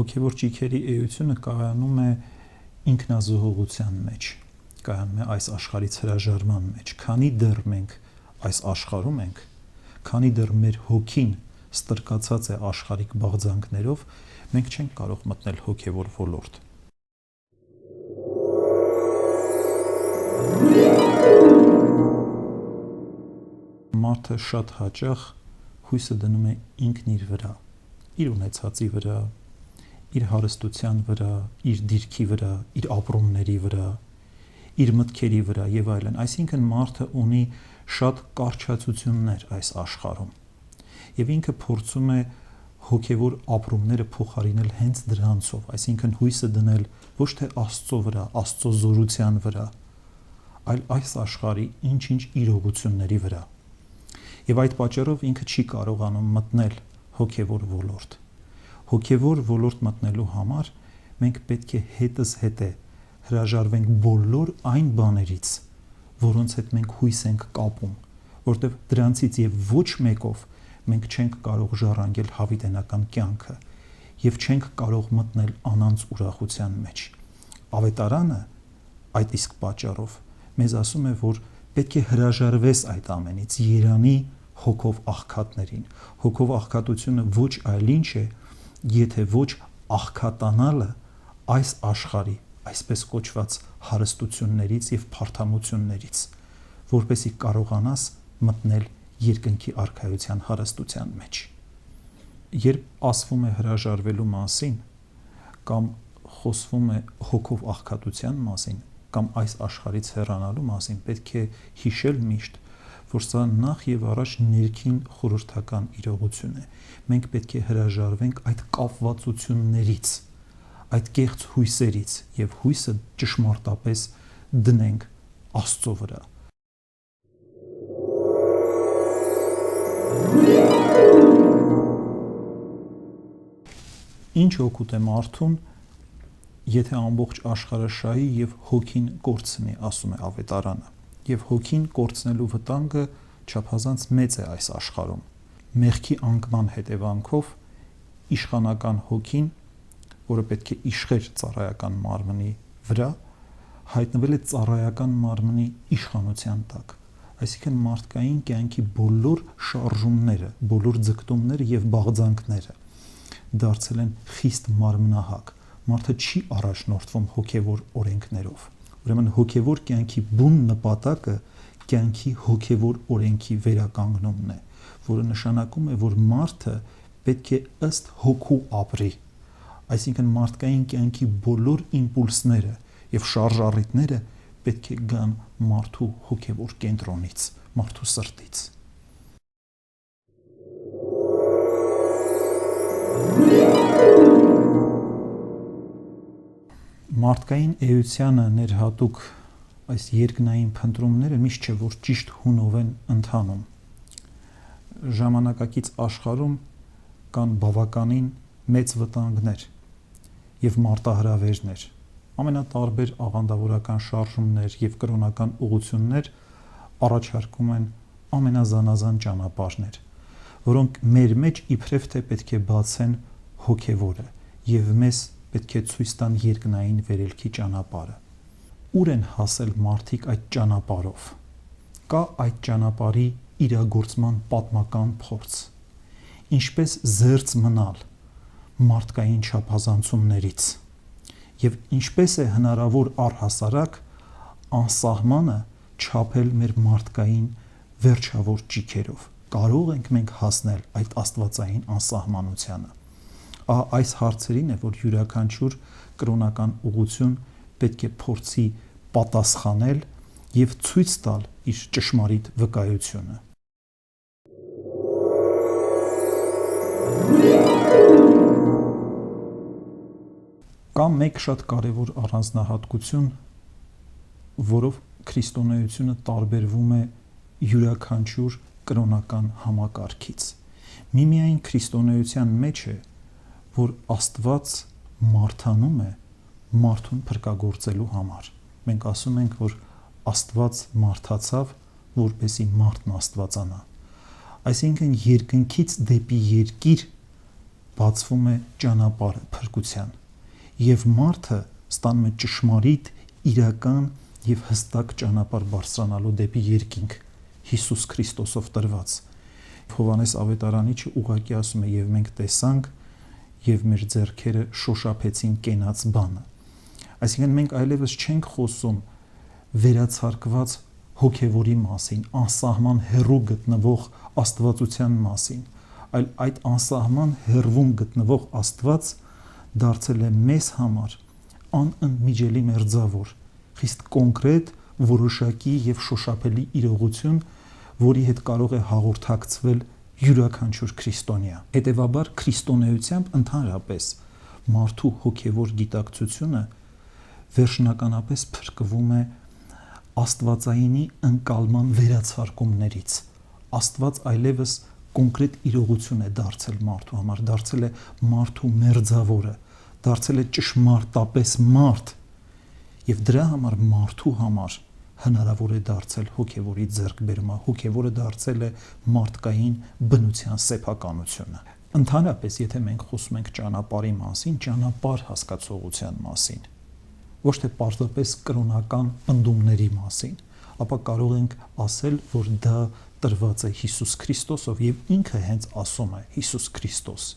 Հոգևոր ճիգերի էությունը կայանում է ինքնազոհողության մեջ, կայանում է այս աշխարհից հրաժարման մեջ, քանի դեռ մենք այս աշխարհում ենք, քանի դեռ մեր հոգին ստրկացած է աշխարհիկ բաղձանքներով, մենք չենք կարող մտնել հոգևոր ոլորտ։ Մարդը շատ հաճախ հույսը դնում է ինքն իր վրա, իր ունեցածի վրա, իր հարստության վրա, իր դիրքի վրա, իր ապրումների վրա, իր մտքերի վրա եւ այլն։ Այսինքն մարդը ունի շատ կարճացություններ այս աշխարհում եւ ինքը փորձում է հոգևոր ապրումները փոխարինել հենց դրանցով, այսինքն հույսը դնել ոչ թե Աստծո վրա, Աստծո զորության վրա, այլ այս աշխարհի ինչ-ինչ իրողությունների վրա։ Եվ այդ պատճառով ինքը չի կարողանում մտնել հոգևոր ոլորտ։ Հոգևոր ոլորտ մտնելու համար մենք պետք է հետզհետե հրաժարվենք բոլոր այն բաներից, որոնց հետ մենք հույս ենք կապում, որտեղ դրանցից եւ ոչ մեկով մենք չենք կարող ժառանգել հավիտենական կյանքը եւ չենք կարող մտնել անանց ուրախության մեջ։ Ավետարանը այդ իսկ պատճառով մեզ ասում է, որ պետք է հրաժարվես այդ ամենից, երանի հոգով աղքատներին։ Հոգով աղքատությունը ոչ այլ ինչ է, եթե ոչ աղքատանալը այս աշխարհի, այսպես կոչված հարստություններից եւ փարթամություններից, որպեսզի կարողանաս մտնել երկնքի արքայության հարստության մեջ։ Երբ ասվում է հրաժարվելու մասին կամ խոսվում է հոգով աղքատության մասին կամ այս աշխարհից հեռանալու մասին, պետք է հիշել միշտ, որ սա նախ եւ առաջ ներքին խորհրդական իրողություն է։ Մենք պետք է հրաժարվենք այդ կապվածություններից, այդ կեղծ հույսերից եւ հույսը ճշմարտապես դնենք Աստծո վրա։ Ինչ օգուտ է մարդուն, եթե ամբողջ աշխարհը շահի եւ հոգին կորցնի, ասում է ավետարանը։ Եվ հոգին կորցնելու վտանգը չափազանց մեծ է այս աշխարհում։ Մեղքի անկման հետևանքով իշխանական հոգին, որը պետք է իշխեր ծառայական մարմնի վրա, հայտնվել է ծառայական մարմնի իշխանության տակ։ Այսինքն մարդկային կյանքի բոլոր շարժումները, բոլոր ձգտումները եւ բաղձանքները դարձել են խիստ մարմնահակ։ Մարդը չի առաջնորդվում հոգևոր օրենքներով։ Ուրեմն հոգևոր կյանքի բուն նպատակը կյանքի հոգևոր օրենքի վերականգնումն է, որը նշանակում է, որ մարդը պետք է ըստ հոգու ապրի։ Այսինքն մարդկային կյանքի բոլոր իմպուլսները եւ շարժառիթները պետք է գան մարդու հոգևոր կենտրոնից, մարդու սրտից։ Մարդկային էությանը ներհատուկ այս երկնային փնտրումները միշտ չէ, որ ճիշտ հունով են ընթանում։ Ժամանակակից աշխարհում կան բավականին մեծ վտանգներ եւ մարտահրավերներ, ամենատարբեր աղանդավորական շարժումներ եւ կրոնական ուղղություններ առաջարկում են ամենազանազան ճանապարհներ, որոնք մեր մեջ իբրև թե պետք է բացեն հոգևորը եւ մեզ պետք է ցույց տան երկնային վերելքի ճանապարհը։ Ուր են հասել մարդիկ այդ ճանապարհով։ Կա այդ ճանապարհի իրագործման պատմական փորձ։ Ինչպես զերծ մնալ մարդկային չափազանցումներից եւ ինչպես է հնարավոր առհասարակ անսահմանը չափել մեր մարդկային վերջավոր ճիգերով։ Կարող ենք մենք հասնել այդ աստվածային անսահմանությանը։ Այս հարցերին է, որ յուրաքանչյուր կրոնական ուղղություն պետք է փորձի պատասխանել եւ ցույց տալ իր ճշմարիտ վկայությունը։ Կա մեկ շատ կարևոր առանձնահատկություն, որով քրիստոնեությունը տարբերվում է յուրաքանչյուր կրոնական համակարգից։ Միմիայն քրիստոնեության մեջ է, որ Աստված մարդանում է մարդուն փրկagorցելու համար։ Մենք ասում ենք, որ Աստված մարդացավ, որպեսզի մարդն աստվածանա։ Այսինքն երկնքից դեպի երկիր բացվում է ճանապարհը փրկության, եւ մարդը ստանում է ճշմարիտ, իրական եւ հստակ ճանապարհ բարձրանալու դեպի երկինք Հիսուս Քրիստոսով տրված։ Հովհաննես Ավետարանիչը ուղղակի ասում է, եւ մենք տեսանք եւ մեր ձեռքերը շոշափեցին կենաց բանը։ Այսինքն մենք այլևս չենք խոսում վերացարկված հոգևորի մասին, անսահման հեռու գտնվող աստվածության մասին, այլ այդ անսահման հեռվում գտնվող Աստված դարձել է մեզ համար անընդմիջելի մերձավոր, խիստ կոնկրետ, որոշակի եւ շոշափելի իրողություն, որի հետ կարող է հաղորդակցվել յուրաքանչյուր քրիստոնյա։ Հետևաբար քրիստոնեությամբ ընդհանրապես մարդու հոգևոր գիտակցությունը վերջնականապես փրկվում է աստվածայինի ընկալման վերացարկումներից։ Աստված այլևս կոնկրետ իրողություն է դարձել մարդու համար, դարձել է մարդու մերձավորը, դարձել է ճշմարտապես մարդ, եւ դրա համար մարդու համար հնարավոր է դարձել հոգևորի ձեռքբերումը, հոգևորը դարձել է մարդկային բնության սեփականությունը։ Ընդհանրապես, եթե մենք խոսում ենք ճանապարհի մասին, ճանապարհ հասկացողության մասին, ոչ թե պարզապես կրոնական ընդդումների մասին, ապա կարող ենք ասել, որ դա տրված է Հիսուս Քրիստոսով, եւ ինքը հենց ասում է Հիսուս Քրիստոս,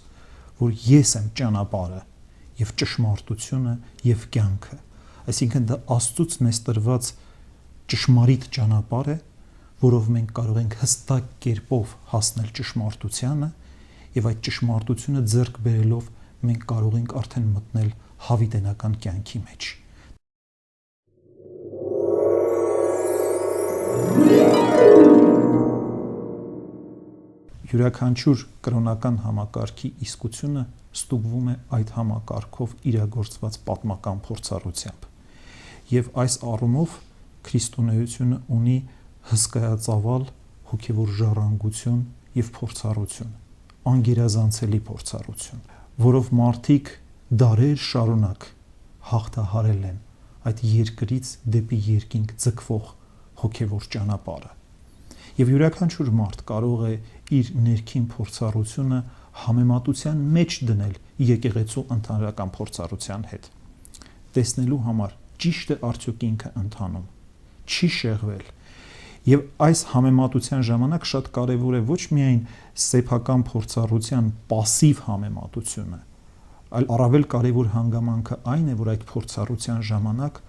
որ ես եմ ճանապարհը եւ ճշմարտությունը եւ կյանքը։ Այսինքն դա Աստծուց մեզ տրված ճշմարիտ ճանապարհ է, որով մենք կարող ենք հստակ կերպով հասնել ճշմարտությանը, եւ այդ ճշմարտությունը ձեռք բերելով մենք կարող ենք արդեն մտնել հավիտենական կյանքի մեջ։ Յուրաքանչյուր կրոնական համակարգի իսկությունը ստուգվում է այդ համակարգով իրագործված պատմական փորձառությամբ։ Եվ այս առումով քրիստոնեությունը ունի հսկայածավալ հոգևոր ժառանգություն եւ փորձառություն, անգերազանցելի փորձառություն, որով մարդիկ դարեր շարունակ հաղթահարել են այդ երկրից դեպի երկինք ձգվող հոգևոր ճանապարհը։ Եվ յուրաքանչյուր մարդ կարող է իր ներքին փորձառությունը համեմատության մեջ դնել եկեղեցու ընդհանրական փորձառության հետ, տեսնելու համար ճիշտ է արդյոք ինքը ընթանում, չի շեղվել։ Եվ այս համեմատության ժամանակ շատ կարևոր է ոչ միայն սեփական փորձառության пассив համեմատությունը, այլ առավել կարևոր հանգամանքը այն է, որ այդ փորձառության ժամանակ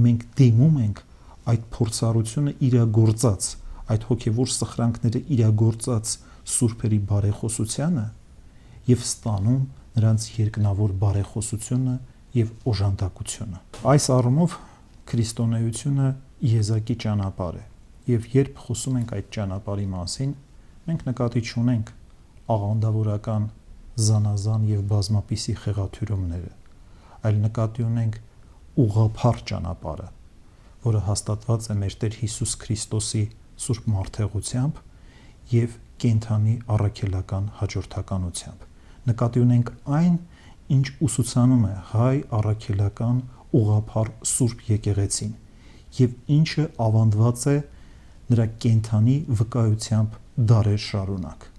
մենք դիմում ենք այդ փորձառությունը իրագործած, այդ հոգևոր սխրանքները իրագործած սուրբերի բարեխոսությանը եւ ստանում նրանց երկնավոր բարեխոսությունը եւ օժանդակությունը։ Այս առումով քրիստոնեությունը եզակի ճանապարհ է, եւ երբ խոսում ենք այդ ճանապարհի մասին, մենք նկատի չունենք աղանդավորական զանազան եւ բազմապիսի խեղաթյուրումները, այլ նկատի ունենք ուղղափառ ճանապարհը, որը հաստատված է մեր Տեր Հիսուս Քրիստոսի սուրբ մարդեղությամբ եւ կենթանի առաքելական հաջորդականությամբ։ Նկատի ունենք այն, ինչ ուսուցանում է հայ առաքելական ուղղափառ սուրբ եկեղեցին եւ ինչը ավանդված է նրա կենթանի վկայությամբ դարեր շարունակ։